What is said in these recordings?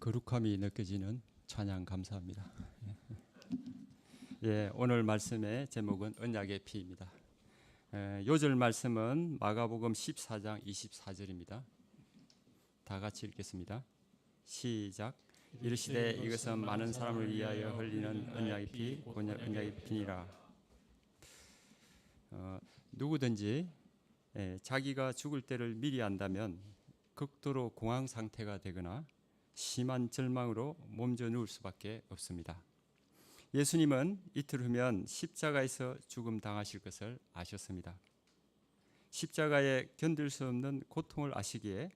거룩함이 느껴지는 찬양 감사합니다. 예, 오늘 말씀의 제목은 언약의 피입니다. 요절 말씀은 마가복음 14장 24절입니다. 다 같이 읽겠습니다. 시작. 이르시되 이것은 많은 사람을 위하여 흘리는 언약의 피, 언약의 피니라. 누구든지 자기가 죽을 때를 미리 안다면 극도로 공황 상태가 되거나 심한 절망으로 몸져 누울 수밖에 없습니다. 예수님은 이틀 후면 십자가에서 죽음 당하실 것을 아셨습니다. 십자가에 견딜 수 없는 고통을 아시기에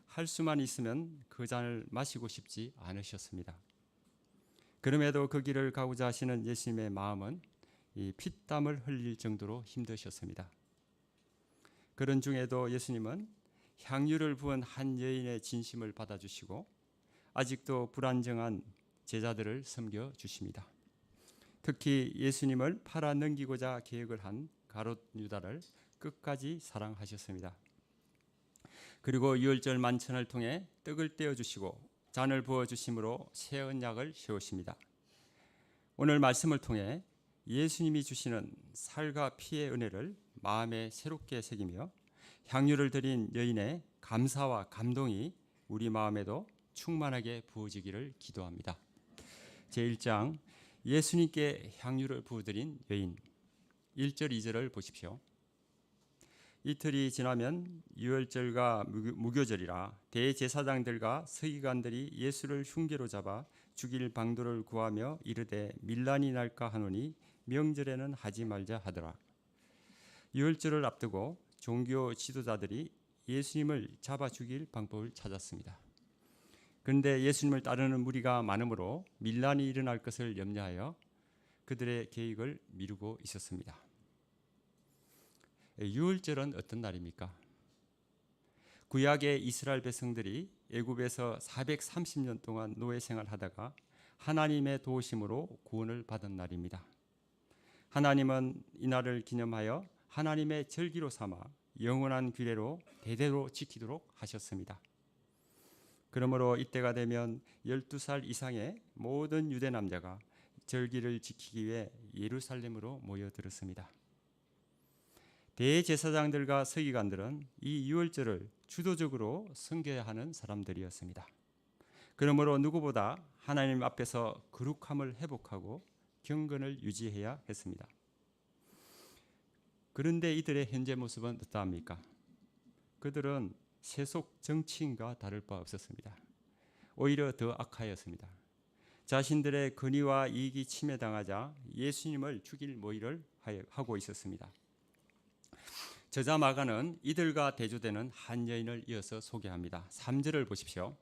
할 수만 있으면 그 잔을 마시고 싶지 않으셨습니다. 그럼에도 그 길을 가고자 하시는 예수님의 마음은 이 피땀을 흘릴 정도로 힘드셨습니다. 그런 중에도 예수님은 향유를 부은 한 여인의 진심을 받아주시고 아직도 불안정한 제자들을 섬겨주십니다. 특히 예수님을 팔아 넘기고자 계획을 한 가롯 유다를 끝까지 사랑하셨습니다. 그리고 유월절 만찬을 통해 떡을 떼어주시고 잔을 부어주심으로 새 언약을 세우십니다. 오늘 말씀을 통해 예수님이 주시는 살과 피의 은혜를 마음에 새롭게 새기며 향유를 드린 여인의 감사와 감동이 우리 마음에도 충만하게 부어지기를 기도합니다. 제1장 예수님께 향유를 부어드린 여인 1절 2절을 보십시오. 이틀이 지나면 유월절과 무교절이라 대제사장들과 서기관들이 예수를 흉계로 잡아 죽일 방도를 구하며 이르되 밀란이 날까 하노니 명절에는 하지 말자 하더라. 유월절을 앞두고 종교 지도자들이 예수님을 잡아 죽일 방법을 찾았습니다. 그런데 예수님을 따르는 무리가 많으므로 밀란이 일어날 것을 염려하여 그들의 계획을 미루고 있었습니다. 유월절은 어떤 날입니까? 구약의 이스라엘 백성들이 애굽에서 430년 동안 노예 생활하다가 하나님의 도우심으로 구원을 받은 날입니다. 하나님은 이 날을 기념하여 하나님의 절기로 삼아 영원한 규례로 대대로 지키도록 하셨습니다. 그러므로 이때가 되면 12살 이상의 모든 유대 남자가 절기를 지키기 위해 예루살렘으로 모여들었습니다. 대제사장들과 서기관들은 이 유월절을 주도적으로 섬겨야 하는 사람들이었습니다. 그러므로 누구보다 하나님 앞에서 거룩함을 회복하고 경건을 유지해야 했습니다. 그런데 이들의 현재 모습은 어떠합니까? 그들은 세속 정치인과 다를 바 없었습니다. 오히려 더 악하였습니다. 자신들의 권위와 이익이 침해당하자 예수님을 죽일 모의를 하고 있었습니다. 저자 마가는 이들과 대조되는 한 여인을 이어서 소개합니다. 3절을 보십시오.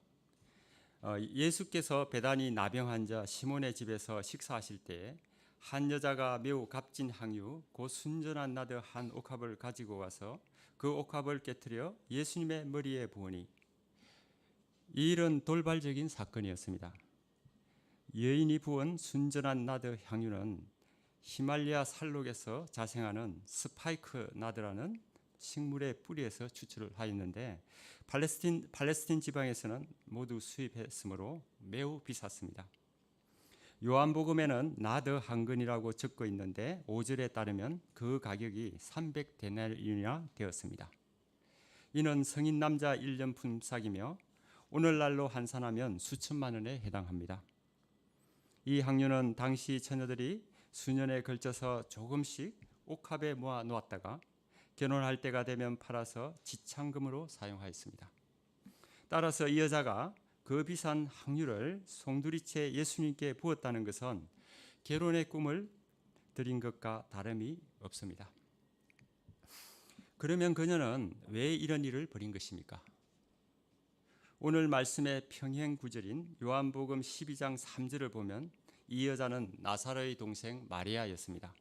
예수께서 베다니 나병 환자 시몬의 집에서 식사하실 때에 한 여자가 매우 값진 향유 곧 순전한 나드 한 옥합을 가지고 와서 그 옥합을 깨트려 예수님의 머리에 부으니, 이 일은 돌발적인 사건이었습니다. 여인이 부은 순전한 나드 향유는 히말리아 산록에서 자생하는 스파이크 나드라는 식물의 뿌리에서 추출을 하였는데 팔레스틴 지방에서는 모두 수입했으므로 매우 비쌌습니다. 요한복음에는 나드 한 근이라고 적고 있는데 5절에 따르면 그 가격이 300데나리온이나 되었습니다. 이는 성인 남자 1년 품삯이며 오늘날로 환산하면 수천만 원에 해당합니다. 이 향유는 당시 처녀들이 수년에 걸쳐서 조금씩 옥합에 모아 놓았다가 결혼할 때가 되면 팔아서 지창금으로 사용하였습니다. 따라서 이 여자가 그 비싼 향유를 송두리째 예수님께 부었다는 것은 결혼의 꿈을 드린 것과 다름이 없습니다. 그러면 그녀는 왜 이런 일을 벌인 것입니까? 오늘 말씀의 평행 구절인 요한복음 12장 3절을 보면 이 여자는 나사로의 동생 마리아였습니다.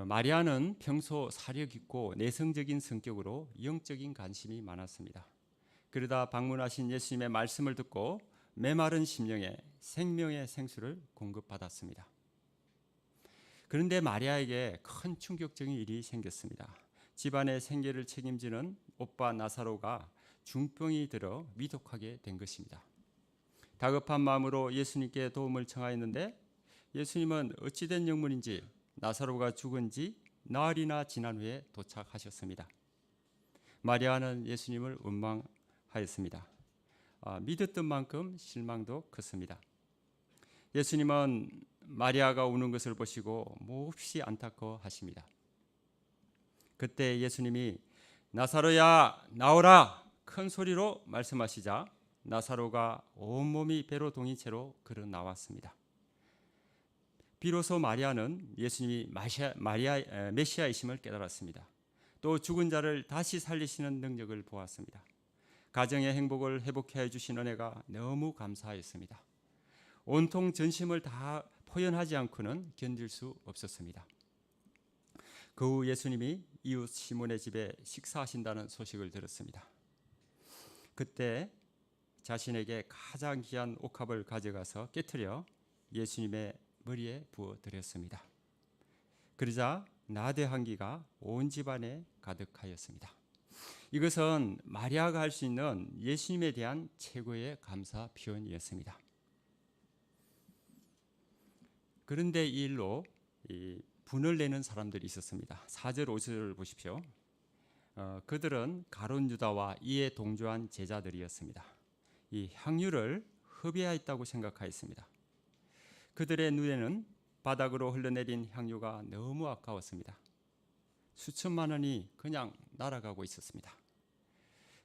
마리아는 평소 사려 깊고 내성적인 성격으로 영적인 관심이 많았습니다. 그러다 방문하신 예수님의 말씀을 듣고 메마른 심령에 생명의 생수를 공급받았습니다. 그런데 마리아에게 큰 충격적인 일이 생겼습니다. 집안의 생계를 책임지는 오빠 나사로가 중병이 들어 위독하게 된 것입니다. 다급한 마음으로 예수님께 도움을 청하였는데 예수님은 어찌된 영문인지 나사로가 죽은 지 나흘이나 지난 후에 도착하셨습니다. 마리아는 예수님을 원망하였습니다. 믿었던 만큼 실망도 컸습니다. 예수님은 마리아가 우는 것을 보시고 몹시 안타까워하십니다. 그때 예수님이 나사로야 나오라 큰 소리로 말씀하시자 나사로가 온몸이 배로 동인 채로 걸어 나왔습니다. 비로소 마리아는 예수님이 메시아이심을 깨달았습니다. 또 죽은 자를 다시 살리시는 능력을 보았습니다. 가정의 행복을 회복해 주신 은혜가 너무 감사했습니다. 온통 전심을 다 포연하지 않고는 견딜 수 없었습니다. 그 후 예수님이 이웃 시몬의 집에 식사하신다는 소식을 들었습니다. 그때 자신에게 가장 귀한 옥합을 가져가서 깨트려 예수님의 머리에 부어드렸습니다. 그러자 나대 향기가 온 집안에 가득하였습니다. 이것은 마리아가 할 수 있는 예수님에 대한 최고의 감사 표현이었습니다. 그런데 이 일로 분을 내는 사람들이 있었습니다. 4절 5절을 보십시오. 그들은 가룟 유다와 이에 동조한 제자들이었습니다. 이 향유를 흡입하였다고 생각하였습니다. 그들의 눈에는 바닥으로 흘러내린 향유가 너무 아까웠습니다. 수천만 원이 그냥 날아가고 있었습니다.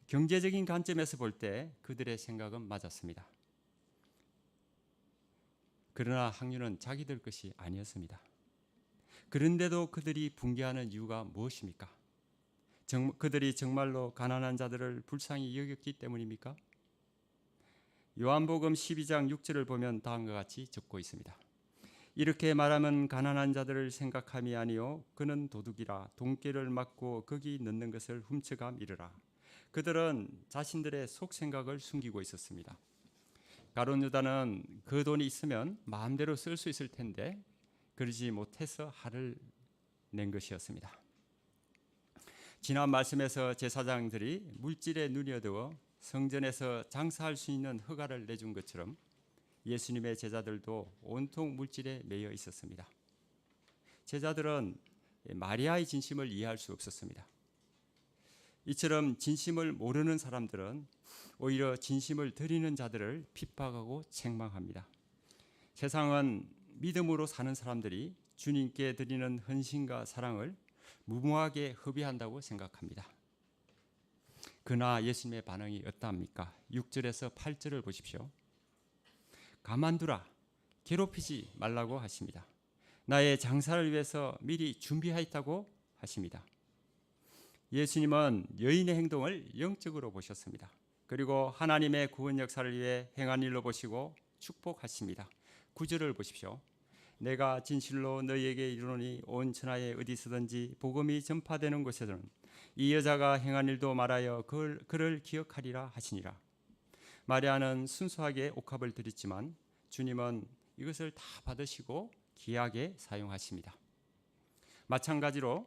경제적인 관점에서 볼 때 그들의 생각은 맞았습니다. 그러나 향유는 자기들 것이 아니었습니다. 그런데도 그들이 분개하는 이유가 무엇입니까? 그들이 정말로 가난한 자들을 불쌍히 여겼기 때문입니까? 요한복음 12장 6절을 보면 다음과 같이 적고 있습니다. 이렇게 말하면 가난한 자들을 생각함이 아니요 그는 도둑이라 돈깨를 맞고 거기 넣는 것을 훔쳐감이르라. 그들은 자신들의 속생각을 숨기고 있었습니다. 가룟 유다는 그 돈이 있으면 마음대로 쓸 수 있을 텐데 그러지 못해서 화를 낸 것이었습니다. 지난 말씀에서 제사장들이 물질에 눈이 어두워 성전에서 장사할 수 있는 허가를 내준 것처럼 예수님의 제자들도 온통 물질에 매여 있었습니다. 제자들은 마리아의 진심을 이해할 수 없었습니다. 이처럼 진심을 모르는 사람들은 오히려 진심을 드리는 자들을 핍박하고 책망합니다. 세상은 믿음으로 사는 사람들이 주님께 드리는 헌신과 사랑을 무모하게 허비한다고 생각합니다. 그러나 예수님의 반응이 어떠합니까? 6절에서 8절을 보십시오. 가만두라, 괴롭히지 말라고 하십니다. 나의 장사를 위해서 미리 준비하였다고 하십니다. 예수님은 여인의 행동을 영적으로 보셨습니다. 그리고 하나님의 구원 역사를 위해 행한 일로 보시고 축복하십니다. 9절을 보십시오. 내가 진실로 너희에게 이르노니 온 천하에 어디서든지 복음이 전파되는 곳에서는 이 여자가 행한 일도 말하여 그를 기억하리라 하시니라. 마리아는 순수하게 옥합을 드렸지만 주님은 이것을 다 받으시고 귀하게 사용하십니다. 마찬가지로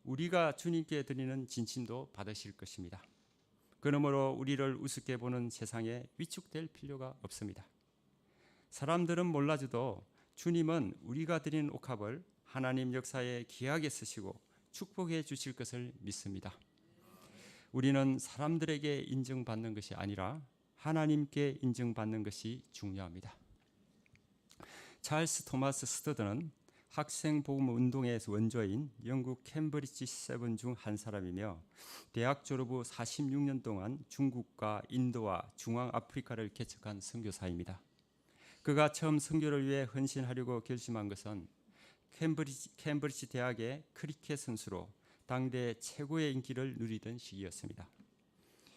우리가 주님께 드리는 진심도 받으실 것입니다. 그러므로 우리를 우습게 보는 세상에 위축될 필요가 없습니다. 사람들은 몰라줘도 주님은 우리가 드리는 옥합을 하나님 역사에 귀하게 쓰시고 축복해 주실 것을 믿습니다. 우리는 사람들에게 인정받는 것이 아니라 하나님께 인정받는 것이 중요합니다. 찰스 토마스 스터드는 학생 복음 운동의 원조인 영국 캠브리지 세븐 중 한 사람이며 대학 졸업 후 46년 동안 중국과 인도와 중앙아프리카를 개척한 선교사입니다. 그가 처음 선교를 위해 헌신하려고 결심한 것은 캠브리지 대학의 크리켓 선수로 당대 최고의 인기를 누리던 시기였습니다.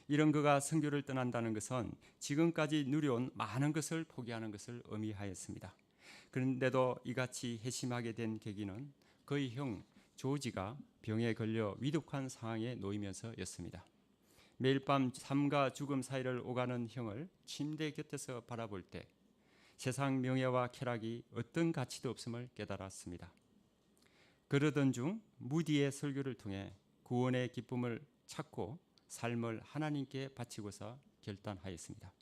이런 그가 선교를 떠난다는 것은 지금까지 누려온 많은 것을 포기하는 것을 의미하였습니다. 그런데도 이같이 회심하게 된 계기는 그의 형 조지가 병에 걸려 위독한 상황에 놓이면서였습니다. 매일 밤 삶과 죽음 사이를 오가는 형을 침대 곁에서 바라볼 때 세상 명예와 쾌락이 어떤 가치도 없음을 깨달았습니다. 그러던 중 무디의 설교를 통해 구원의 기쁨을 찾고 삶을 하나님께 바치고서 결단하였습니다.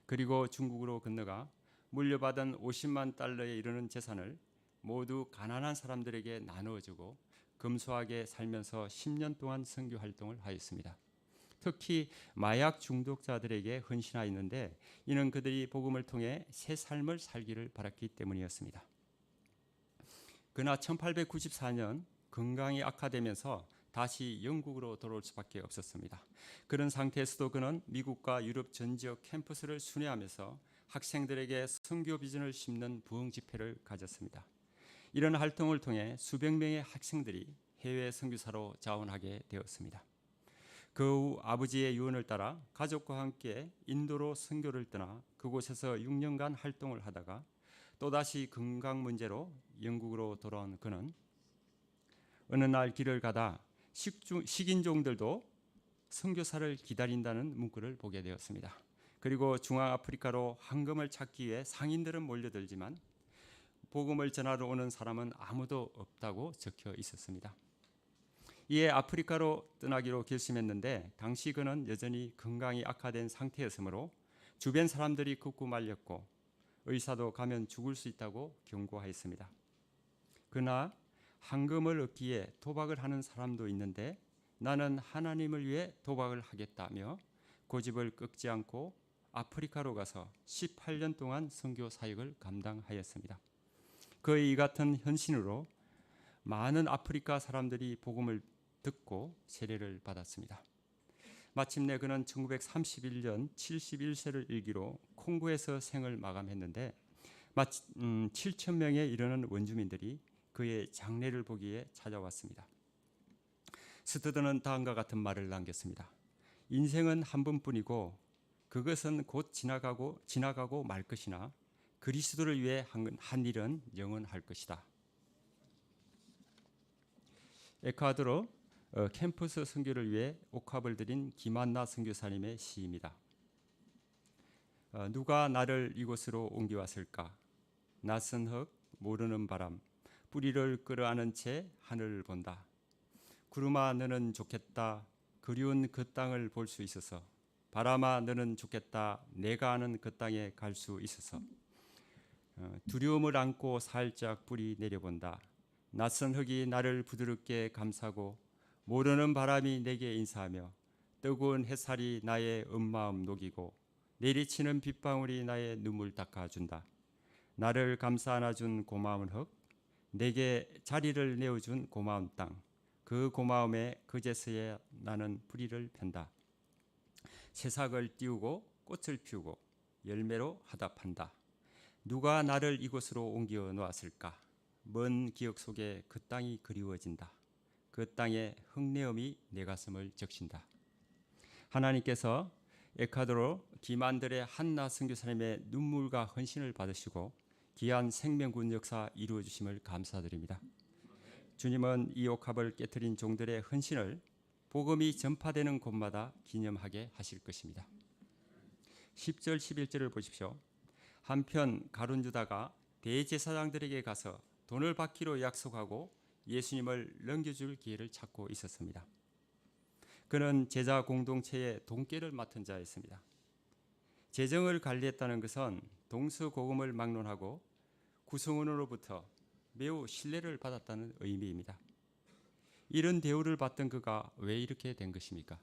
그리고 중국으로 건너가 물려받은 50만 달러에 이르는 재산을 모두 가난한 사람들에게 나누어주고 검소하게 살면서 10년 동안 선교 활동을 하였습니다. 특히 마약 중독자들에게 헌신하였는데 이는 그들이 복음을 통해 새 삶을 살기를 바랐기 때문이었습니다. 그러나 1894년 건강이 악화되면서 다시 영국으로 돌아올 수밖에 없었습니다. 그런 상태에서도 그는 미국과 유럽 전 지역 캠퍼스를 순회하면서 학생들에게 선교 비전을 심는 부흥 집회를 가졌습니다. 이런 활동을 통해 수백 명의 학생들이 해외 선교사로 자원하게 되었습니다. 그 후 아버지의 유언을 따라 가족과 함께 인도로 선교를 떠나 그곳에서 6년간 활동을 하다가 또다시 건강 문제로 영국으로 돌아온 그는 어느 날 길을 가다 식인종들도 선교사를 기다린다는 문구를 보게 되었습니다. 그리고 중앙아프리카로 황금을 찾기 위해 상인들은 몰려들지만 복음을 전하러 오는 사람은 아무도 없다고 적혀 있었습니다. 이에 아프리카로 떠나기로 결심했는데 당시 그는 여전히 건강이 악화된 상태였으므로 주변 사람들이 걷고 말렸고 의사도 가면 죽을 수 있다고 경고하였습니다. 그러나 황금을 얻기 위해 도박을 하는 사람도 있는데 나는 하나님을 위해 도박을 하겠다며 고집을 꺾지 않고 아프리카로 가서 18년 동안 선교 사역을 감당하였습니다. 그의 이 같은 헌신으로 많은 아프리카 사람들이 복음을 듣고 세례를 받았습니다. 마침내 그는 1931년 71세를 일기로 콩고에서 생을 마감했는데 7천 명에 이르는 원주민들이 그의 장례를 보기 위해 찾아왔습니다. 스튜드는 다음과 같은 말을 남겼습니다. 인생은 한 번뿐이고 그것은 곧 지나가고 말 것이나 그리스도를 위해 한 일은 영원할 것이다. 에콰도르 캠퍼스 선교를 위해 옥합을 드린 김한나 선교사님의 시입니다. 누가 나를 이곳으로 옮겨왔을까? 낯선 흙, 모르는 바람, 뿌리를 끌어안은 채 하늘을 본다. 구름아 너는 좋겠다. 그리운 그 땅을 볼 수 있어서. 바람아 너는 좋겠다. 내가 아는 그 땅에 갈 수 있어서. 두려움을 안고 살짝 뿌리 내려본다. 낯선 흙이 나를 부드럽게 감싸고 모르는 바람이 내게 인사하며 뜨거운 햇살이 나의 온마음 녹이고 내리치는 빗방울이 나의 눈물 닦아준다. 나를 감싸 안아준 고마운 흙, 내게 자리를 내어준 고마운 땅, 그 고마움에 그제서야 나는 뿌리를 편다. 새싹을 띄우고 꽃을 피우고 열매로 화답한다. 누가 나를 이곳으로 옮겨 놓았을까? 먼 기억 속에 그 땅이 그리워진다. 그 땅의 흙내음이 내 가슴을 적신다. 하나님께서 에콰도르 기만들의 한나 선교사님의 눈물과 헌신을 받으시고 귀한 생명군 역사 이루어 주심을 감사드립니다. 주님은 이 옥합을 깨트린 종들의 헌신을 복음이 전파되는 곳마다 기념하게 하실 것입니다. 10절 11절을 보십시오. 한편 가룟 유다가 대제사장들에게 가서 돈을 받기로 약속하고 예수님을 넘겨줄 기회를 찾고 있었습니다. 그는 제자 공동체의 동계를 맡은 자였습니다. 재정을 관리했다는 것은 동서고금을 막론하고 구성원으로부터 매우 신뢰를 받았다는 의미입니다. 이런 대우를 받던 그가 왜 이렇게 된 것입니까?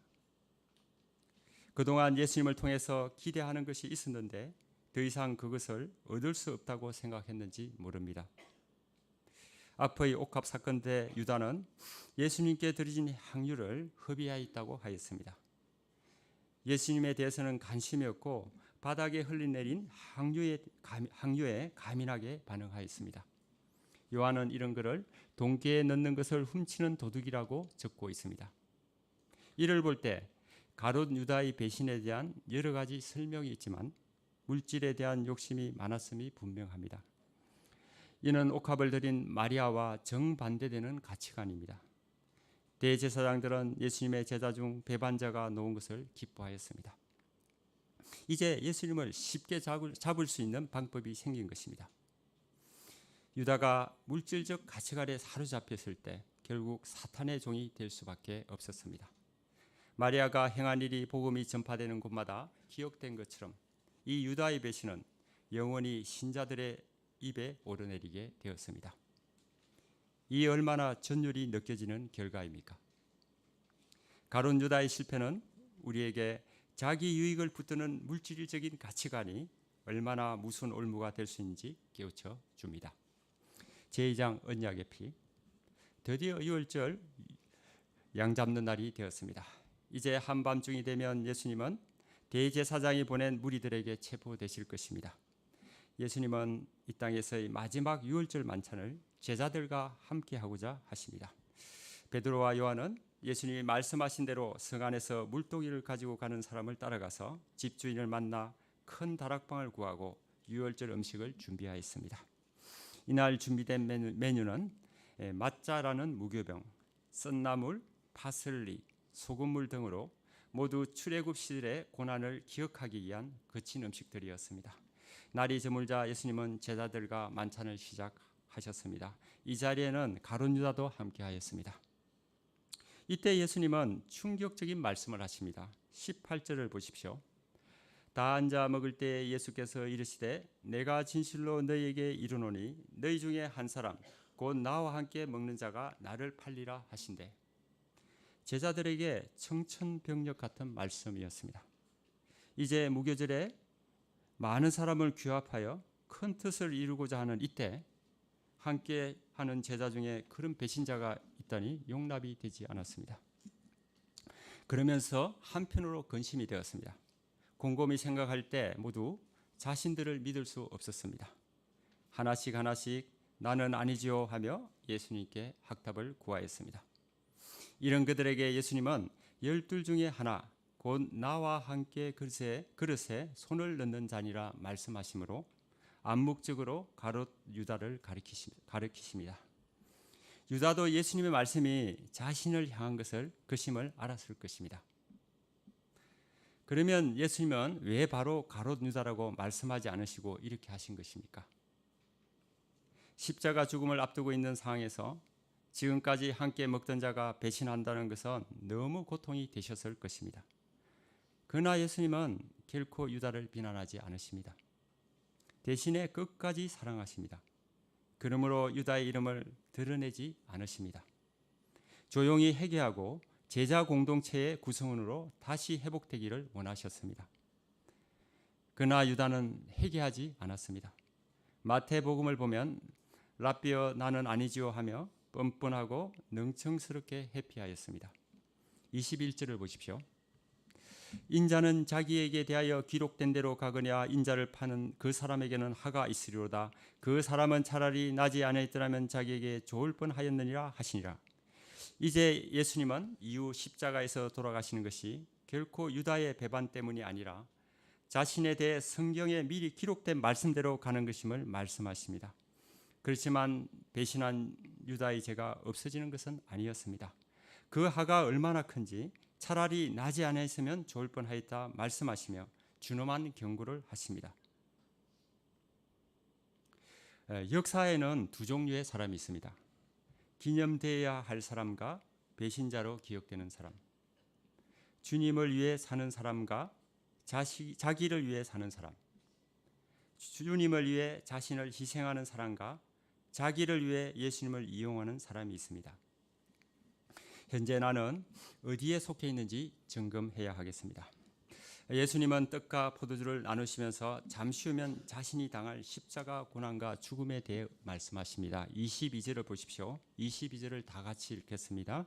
그동안 예수님을 통해서 기대하는 것이 있었는데 더 이상 그것을 얻을 수 없다고 생각했는지 모릅니다. 앞의 옥합 사건 때 유다는 예수님께 드려진 향유를 허비하였다고 하였습니다. 예수님에 대해서는 관심이 없고 바닥에 흘러내린 향유에 가민하게 반응하였습니다. 요한은 이런 글을 동계에 넣는 것을 훔치는 도둑이라고 적고 있습니다. 이를 볼 때 가룟 유다의 배신에 대한 여러 가지 설명이 있지만 물질에 대한 욕심이 많았음이 분명합니다. 이는 옥합을 드린 마리아와 정반대되는 가치관입니다. 대제사장들은 예수님의 제자 중 배반자가 놓은 것을 기뻐하였습니다. 이제 예수님을 쉽게 잡을 수 있는 방법이 생긴 것입니다. 유다가 물질적 가치관에 사로잡혔을 때 결국 사탄의 종이 될 수밖에 없었습니다. 마리아가 행한 일이 복음이 전파되는 곳마다 기억된 것처럼 이 유다의 배신은 영원히 신자들의 입에 오르내리게 되었습니다. 이 얼마나 전율이 느껴지는 결과입니까? 가룟 유다의 실패는 우리에게 자기 유익을 붙드는 물질적인 가치관이 얼마나 무슨 올무가 될 수 있는지 깨우쳐 줍니다. 제2장 언약의 피. 드디어 유월절 양 잡는 날이 되었습니다. 이제 한밤중이 되면 예수님은 대제사장이 보낸 무리들에게 체포되실 것입니다. 예수님은 이 땅에서의 마지막 유월절 만찬을 제자들과 함께 하고자 하십니다. 베드로와 요한은 예수님이 말씀하신 대로 성 안에서 물동이를 가지고 가는 사람을 따라가서 집주인을 만나 큰 다락방을 구하고 유월절 음식을 준비하였습니다. 이날 준비된 메뉴는 맛자라는 무교병, 썬나물, 파슬리, 소금물 등으로 모두 출애굽 시절의 고난을 기억하기 위한 거친 음식들이었습니다. 날이 저물자 예수님은 제자들과 만찬을 시작하셨습니다. 이 자리에는 가룟 유다도 함께하였습니다. 이때 예수님은 충격적인 말씀을 하십니다. 18절을 보십시오. 다 앉아 먹을 때 예수께서 이르시되 내가 진실로 너희에게 이르노니 너희 중에 한 사람 곧 나와 함께 먹는 자가 나를 팔리라 하신대. 제자들에게 청천벽력 같은 말씀이었습니다. 이제 무교절에 많은 사람을 규합하여 큰 뜻을 이루고자 하는 이때 함께 하는 제자 중에 그런 배신자가 있다니 용납이 되지 않았습니다. 그러면서 한편으로 근심이 되었습니다. 곰곰이 생각할 때 모두 자신들을 믿을 수 없었습니다. 하나씩 나는 아니지요 하며 예수님께 확답을 구하였습니다. 이런 그들에게 예수님은 12 중에 하나 곧 나와 함께 그릇에 손을 넣는 자니라 말씀하시므로 암묵적으로 가룟 유다를 가리키십니다. 유다도 예수님의 말씀이 자신을 향한 것임을 알았을 것입니다. 그러면 예수님은 왜 바로 가룟 유다라고 말씀하지 않으시고 이렇게 하신 것입니까? 십자가 죽음을 앞두고 있는 상황에서 지금까지 함께 먹던 자가 배신한다는 것은 너무 고통이 되셨을 것입니다. 그러나 예수님은 결코 유다를 비난하지 않으십니다. 대신에 끝까지 사랑하십니다. 그러므로 유다의 이름을 드러내지 않으십니다. 조용히 회개하고 제자 공동체의 구성원으로 다시 회복되기를 원하셨습니다. 그러나 유다는 회개하지 않았습니다. 마태복음을 보면 랍비여 나는 아니지요 하며 뻔뻔하고 능청스럽게 회피하였습니다. 21절을 보십시오. 인자는 자기에게 대하여 기록된 대로 가거냐 인자를 파는 그 사람에게는 하가 있으리로다. 그 사람은 차라리 나지 아니했더라면 자기에게 좋을 뻔하였느니라 하시니라. 이제 예수님은 이후 십자가에서 돌아가시는 것이 결코 유다의 배반 때문이 아니라 자신에 대해 성경에 미리 기록된 말씀대로 가는 것임을 말씀하십니다. 그렇지만 배신한 유다의 죄가 없어지는 것은 아니었습니다. 그 하가 얼마나 큰지 차라리 나지 않았으면 좋을 뻔하였다 말씀하시며 준엄한 경고를 하십니다. 역사에는 두 종류의 사람이 있습니다. 기념되어야 할 사람과 배신자로 기억되는 사람. 주님을 위해 사는 사람과 자기를 위해 사는 사람. 주님을 위해 자신을 희생하는 사람과 자기를 위해 예수님을 이용하는 사람이 있습니다. 현재 나는 어디에 속해 있는지 점검해야 하겠습니다. 예수님은 떡과 포도주를 나누시면서 잠시 후면 자신이 당할 십자가 고난과 죽음에 대해 말씀하십니다. 22절을 보십시오. 22절을 다 같이 읽겠습니다.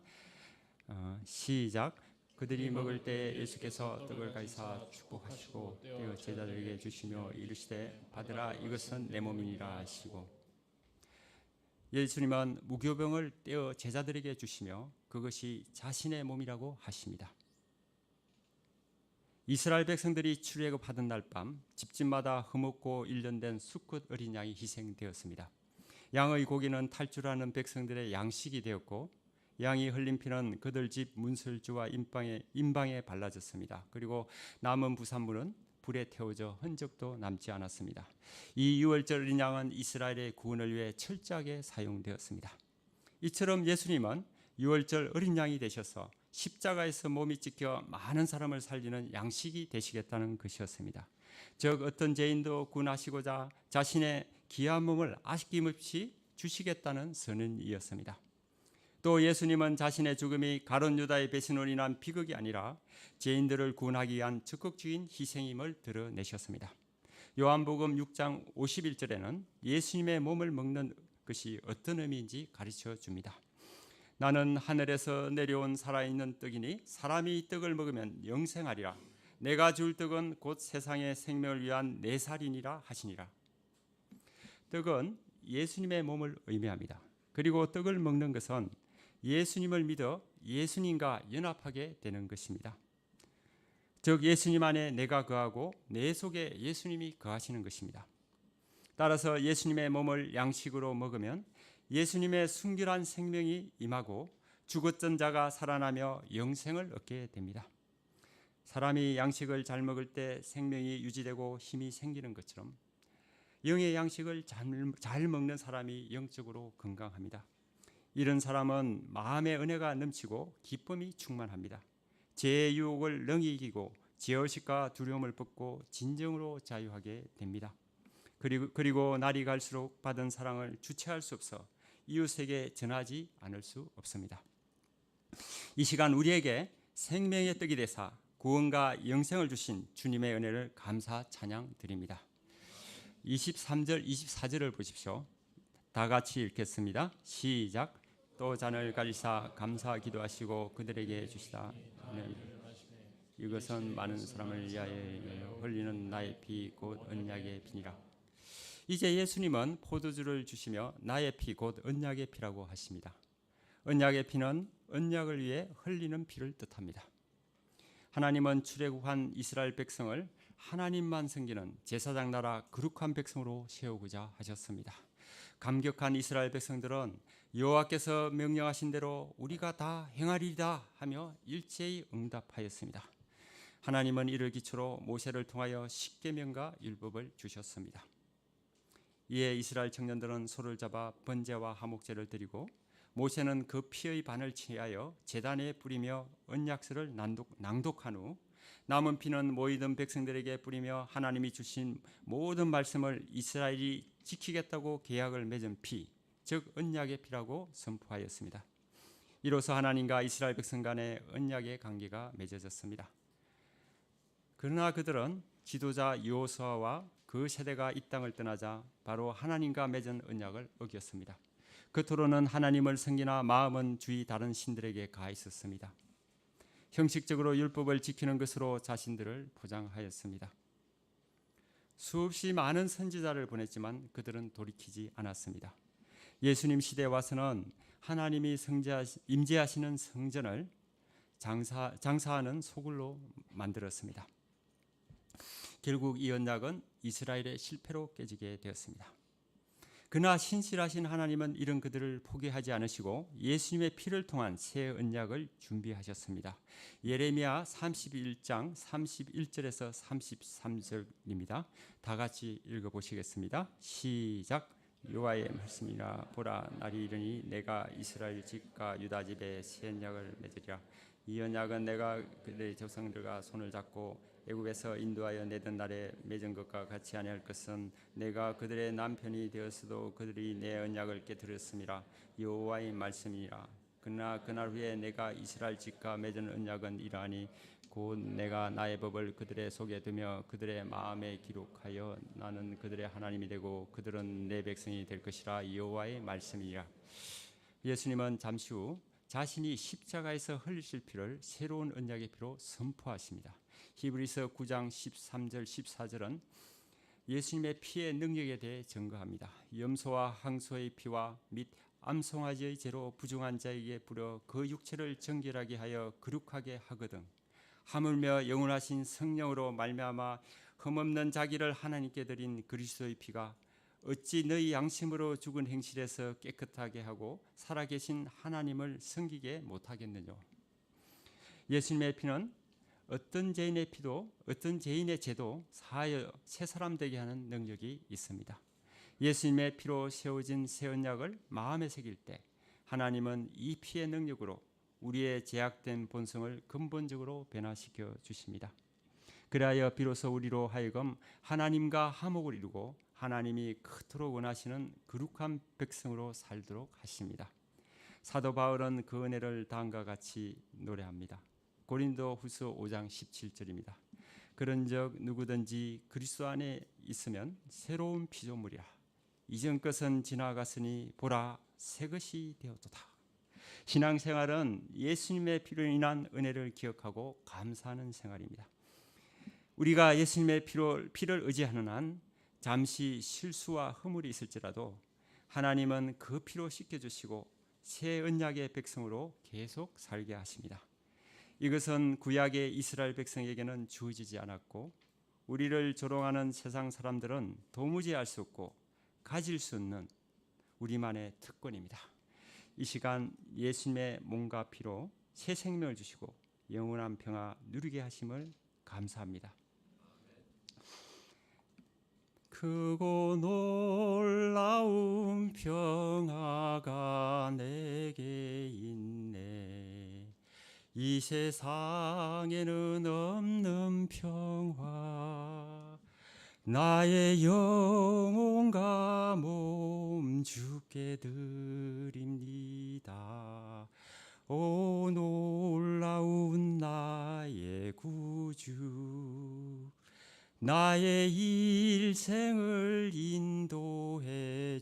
시작. 그들이 먹을 때 예수께서 떡을 가지사 축복하시고 떼어 제자들에게 주시며 이르시되 받으라 이것은 내 몸이니라 하시고. 예수님은 무교병을 떼어 제자들에게 주시며 그것이 자신의 몸이라고 하십니다. 이스라엘 백성들이 출애굽하던 날 밤 집집마다 흐뭇고 일련된 수컷 어린 양이 희생되었습니다. 양의 고기는 탈주하는 백성들의 양식이 되었고 양이 흘린 피는 그들 집 문설주와 임방에 발라졌습니다. 그리고 남은 부산물은 불에 태워져 흔적도 남지 않았습니다. 이 유월절 어린 양은 이스라엘의 구원을 위해 철저하게 사용되었습니다. 이처럼 예수님은 유월절 어린 양이 되셔서 십자가에서 몸이 찢겨 많은 사람을 살리는 양식이 되시겠다는 것이었습니다. 즉 어떤 죄인도 구원하시고자 자신의 귀한 몸을 아낌없이 주시겠다는 선언이었습니다. 또 예수님은 자신의 죽음이 가룟 유다의 배신으로 인한 비극이 아니라 죄인들을 구원하기 위한 적극적인 희생임을 드러내셨습니다. 요한복음 6장 51절에는 예수님의 몸을 먹는 것이 어떤 의미인지 가르쳐 줍니다. 나는 하늘에서 내려온 살아있는 떡이니 사람이 이 떡을 먹으면 영생하리라. 내가 줄 떡은 곧 세상의 생명을 위한 내 살이니라 하시니라. 떡은 예수님의 몸을 의미합니다. 그리고 떡을 먹는 것은 예수님을 믿어 예수님과 연합하게 되는 것입니다. 즉 예수님 안에 내가 거하고 내 속에 예수님이 거하시는 것입니다. 따라서 예수님의 몸을 양식으로 먹으면 예수님의 순결한 생명이 임하고 죽었던 자가 살아나며 영생을 얻게 됩니다. 사람이 양식을 잘 먹을 때 생명이 유지되고 힘이 생기는 것처럼 영의 양식을 잘 먹는 사람이 영적으로 건강합니다. 이런 사람은 마음의 은혜가 넘치고 기쁨이 충만합니다. 죄의 유혹을 능히 이기고 죄의식과 두려움을 벗고 진정으로 자유하게 됩니다. 그리고 날이 갈수록 받은 사랑을 주체할 수 없어 이웃에게 전하지 않을 수 없습니다. 이 시간 우리에게 생명의 떡이 되사 구원과 영생을 주신 주님의 은혜를 감사 찬양 드립니다. 23절 24절을 보십시오. 다 같이 읽겠습니다. 시작. 또 잔을 가리사 감사 기도하시고 그들에게 주시다. 이것은 많은 사람을 위하여 흘리는 나의 피 곧 언약의 피니라. 이제 예수님은 포도주를 주시며 나의 피 곧 언약의 피라고 하십니다. 언약의 피는 언약을 위해 흘리는 피를 뜻합니다. 하나님은 출애굽한 이스라엘 백성을 하나님만 섬기는 제사장 나라 거룩한 백성으로 세우고자 하셨습니다. 감격한 이스라엘 백성들은 여호와께서 명령하신 대로 우리가 다 행하리이다 하며 일제히 응답하였습니다. 하나님은 이를 기초로 모세를 통하여 십계명과 율법을 주셨습니다. 이에 이스라엘 청년들은 소를 잡아 번제와 화목제를 드리고 모세는 그 피의 반을 취하여 제단에 뿌리며 언약서를 낭독한 후 남은 피는 모이던 백성들에게 뿌리며 하나님이 주신 모든 말씀을 이스라엘이 지키겠다고 계약을 맺은 피, 즉 언약의 피라고 선포하였습니다. 이로써 하나님과 이스라엘 백성 간의 언약의 관계가 맺어졌습니다. 그러나 그들은 지도자 여호수아와 그 세대가 이 땅을 떠나자 바로 하나님과 맺은 언약을 어겼습니다. 그토록은 하나님을 섬기나 마음은 주위 다른 신들에게 가 있었습니다. 형식적으로 율법을 지키는 것으로 자신들을 포장하였습니다. 수없이 많은 선지자를 보냈지만 그들은 돌이키지 않았습니다. 예수님 시대에 와서는 하나님이 임재하시는 성전을 장사하는 소굴로 만들었습니다. 결국 이 언약은 이스라엘의 실패로 깨지게 되었습니다. 그러나 신실하신 하나님은 이런 그들을 포기하지 않으시고 예수님의 피를 통한 새 언약을 준비하셨습니다. 예레미야 31장 31절에서 33절입니다. 다 같이 읽어보시겠습니다. 시작. 여호와의 말씀이라 보라 날이 이르니 내가 이스라엘 집과 유다 집에 새 언약을 맺으리라. 이 언약은 내가 그들의 조상들과 손을 잡고 애굽에서 인도하여 내던 날에 맺은 것과 같이 아니할 것은 내가 그들의 남편이 되었어도 그들이 내 언약을 깨뜨렸음이라. 여호와의 말씀이라. 그러나 그날 후에 내가 이스라엘 집과 맺은 언약은 이러하니 곧 내가 나의 법을 그들의 속에 두며 그들의 마음에 기록하여 나는 그들의 하나님이 되고 그들은 내 백성이 될 것이라. 여호와의 말씀이라. 예수님은 잠시 후 자신이 십자가에서 흘리실 피를 새로운 언약의 피로 선포하십니다. 히브리서 9장 13절 14절은 예수님의 피의 능력에 대해 증거합니다. 염소와 항소의 피와 및 암송아지의 죄로 부정한 자에게 뿌려 그 육체를 정결하게 하여 거룩하게 하거든 하물며 영원하신 성령으로 말미암아 흠없는 자기를 하나님께 드린 그리스도의 피가 어찌 너희 양심으로 죽은 행실에서 깨끗하게 하고 살아계신 하나님을 섬기게 못하겠느냐. 예수님의 피는 어떤 죄인의 피도 어떤 죄인의 죄도 사하여 새 사람 되게 하는 능력이 있습니다. 예수님의 피로 세워진 새 언약을 마음에 새길 때 하나님은 이 피의 능력으로 우리의 죄악된 본성을 근본적으로 변화시켜 주십니다. 그리하여 비로소 우리로 하여금 하나님과 화목을 이루고 하나님이 그토록 원하시는 거룩한 백성으로 살도록 하십니다. 사도 바울은 그 은혜를 다음과 같이 노래합니다. 고린도후서 5장 17절입니다. 그런즉 누구든지 그리스도 안에 있으면 새로운 피조물이라. 이전 것은 지나갔으니 보라 새 것이 되었도다. 신앙생활은 예수님의 피로 인한 은혜를 기억하고 감사하는 생활입니다. 우리가 예수님의 피를 의지하는 한 잠시 실수와 허물이 있을지라도 하나님은 그 피로 씻겨주시고 새 언약의 백성으로 계속 살게 하십니다. 이것은 구약의 이스라엘 백성에게는 주어지지 않았고 우리를 조롱하는 세상 사람들은 도무지 알 수 없고 가질 수 없는 우리만의 특권입니다. 이 시간 예수님의 몸과 피로 새 생명을 주시고 영원한 평화 누리게 하심을 감사합니다. 크고 놀라운 평화가 내게 있네. 이 세상에는 없는 평화. 나의 영혼과 몸 주께 드립니다. 오 놀라운 나의 구주. 나의 일생을 인도해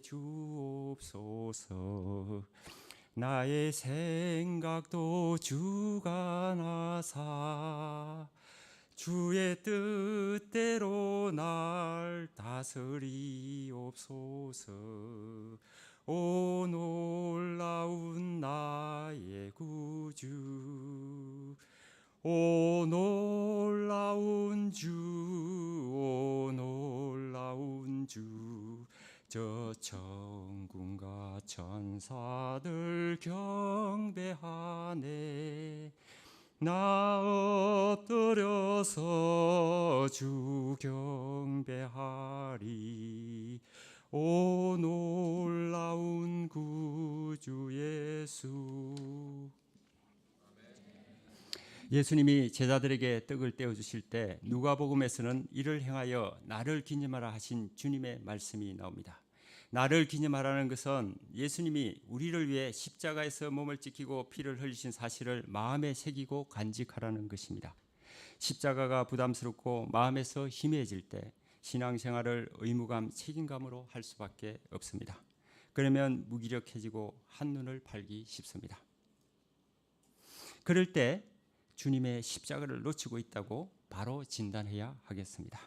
주옵소서. 나의 생각도 주가 나사 주의 뜻대로 날 다스리옵소서. 오 놀라운 나의 구주. 오 놀라운 주, 오 놀라운 주. 저 천군과 천사들 경배하네. 나 엎드려서 주 경배하리. 오 놀라운 구주 예수. 예수님이 제자들에게 떡을 떼어 주실 때 누가복음에서는 이를 행하여 나를 기념하라 하신 주님의 말씀이 나옵니다. 나를 기념하라는 것은 예수님이 우리를 위해 십자가에서 몸을 찢기고 피를 흘리신 사실을 마음에 새기고 간직하라는 것입니다. 십자가가 부담스럽고 마음에서 희미해질 때 신앙생활을 의무감, 책임감으로 할 수밖에 없습니다. 그러면 무기력해지고 한눈을 팔기 쉽습니다. 그럴 때 주님의 십자가를 놓치고 있다고 바로 진단해야 하겠습니다.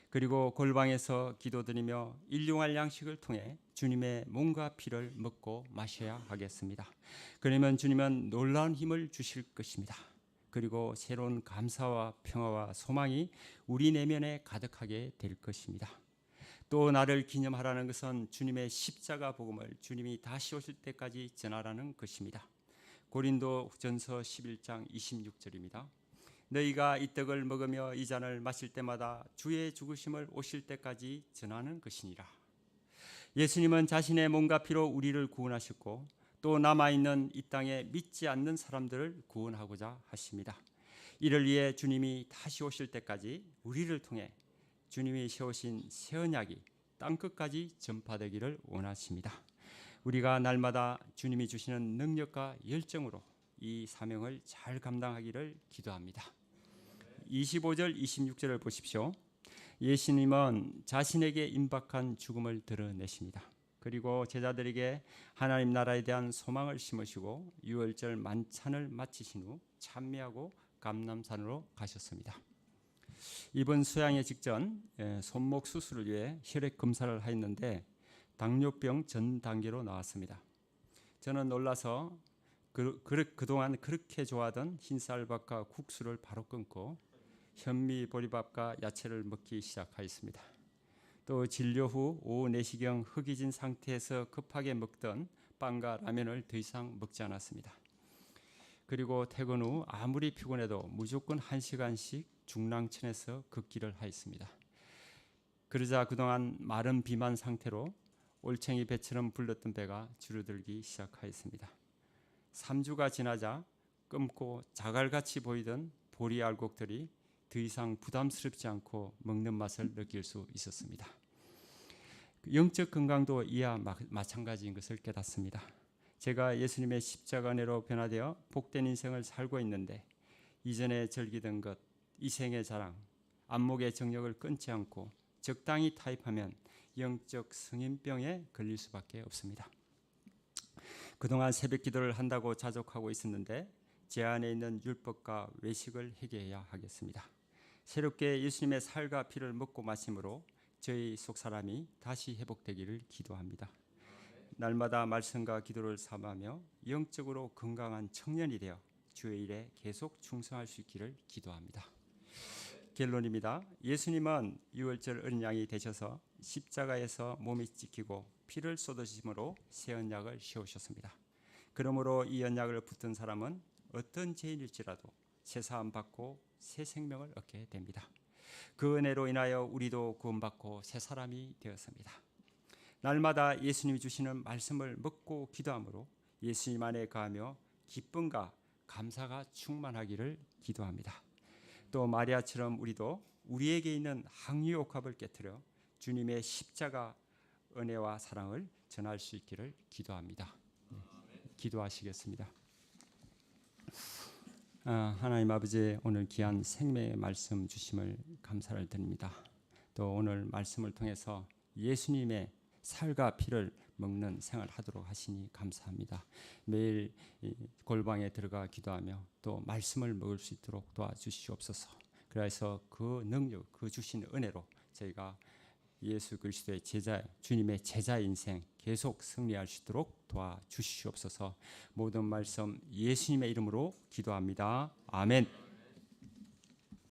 그리고 골방에서 기도드리며 일용할 양식을 통해 주님의 몸과 피를 먹고 마셔야 하겠습니다. 그러면 주님은 놀라운 힘을 주실 것입니다. 그리고 새로운 감사와 평화와 소망이 우리 내면에 가득하게 될 것입니다. 또 나를 기념하라는 것은 주님의 십자가 복음을 주님이 다시 오실 때까지 전하라는 것입니다. 고린도전서 11장 26절입니다. 너희가 이 떡을 먹으며 이 잔을 마실 때마다 주의 죽으심을 오실 때까지 전하는 것이니라. 예수님은 자신의 몸과 피로 우리를 구원하셨고 또 남아있는 이 땅에 믿지 않는 사람들을 구원하고자 하십니다. 이를 위해 주님이 다시 오실 때까지 우리를 통해 주님이 세우신 새 언약이 땅끝까지 전파되기를 원하십니다. 우리가 날마다 주님이 주시는 능력과 열정으로 이 사명을 잘 감당하기를 기도합니다. 25절 26절을 보십시오. 예수님은 자신에게 임박한 죽음을 드러내십니다. 그리고 제자들에게 하나님 나라에 대한 소망을 심으시고 유월절 만찬을 마치신 후 찬미하고 감람산으로 가셨습니다. 이번 수양의 직전 손목 수술을 위해 혈액 검사를 하였는데 당뇨병 전 단계로 나왔습니다. 저는 놀라서 그동안 그렇게 좋아하던 흰쌀밥과 국수를 바로 끊고 현미 보리밥과 야채를 먹기 시작하였습니다. 또 진료 후 오후 4시경 허기진 상태에서 급하게 먹던 빵과 라면을 더 이상 먹지 않았습니다. 그리고 퇴근 후 아무리 피곤해도 무조건 1시간씩 중랑천에서 걷기를 하였습니다. 그러자 그동안 마른 비만 상태로 올챙이 배처럼 불렀던 배가 줄어들기 시작하였습니다. 3주가 지나자 검고 자갈같이 보이던 보리 알곡들이 더 이상 부담스럽지 않고 먹는 맛을 느낄 수 있었습니다. 영적 건강도 이와 마찬가지인 것을 깨닫습니다. 제가 예수님의 십자가 은혜로 변화되어 복된 인생을 살고 있는데 이전에 즐기던 것, 이생의 자랑, 안목의 정력을 끊지 않고 적당히 타입하면 영적 성인병에 걸릴 수밖에 없습니다. 그동안 새벽 기도를 한다고 자족하고 있었는데 제 안에 있는 율법과 외식을 회개해야 하겠습니다. 새롭게 예수님의 살과 피를 먹고 마심으로 저희 속사람이 다시 회복되기를 기도합니다. 날마다 말씀과 기도를 삼으며 영적으로 건강한 청년이 되어 주의 일에 계속 충성할 수 있기를 기도합니다. 결론입니다. 예수님은 유월절 어린 양이 되셔서 십자가에서 몸이 찢기고 피를 쏟으심으로 새 언약을 세우셨습니다. 그러므로 이 언약을 붙든 사람은 어떤 죄인일지라도 새 사함 받고 새 생명을 얻게 됩니다. 그 은혜로 인하여 우리도 구원받고 새 사람이 되었습니다. 날마다 예수님이 주시는 말씀을 먹고 기도함으로 예수님 안에 거하며 기쁨과 감사가 충만하기를 기도합니다. 또 마리아처럼 우리도 우리에게 있는 항유옥합을 깨트려 주님의 십자가 은혜와 사랑을 전할 수 있기를 기도합니다. 기도하시겠습니다. 하나님 아버지, 오늘 귀한 생명의 말씀 주심을 감사를 드립니다. 또 오늘 말씀을 통해서 예수님의 살과 피를 먹는 생활하도록 하시니 감사합니다. 매일 골방에 들어가 기도하며 또 말씀을 먹을 수 있도록 도와주시옵소서. 그래서 그 능력, 그 주신 은혜로 저희가 예수 그리스도의 제자, 주님의 제자 인생 계속 승리할 수 있도록 도와주시옵소서. 모든 말씀 예수님의 이름으로 기도합니다. 아멘.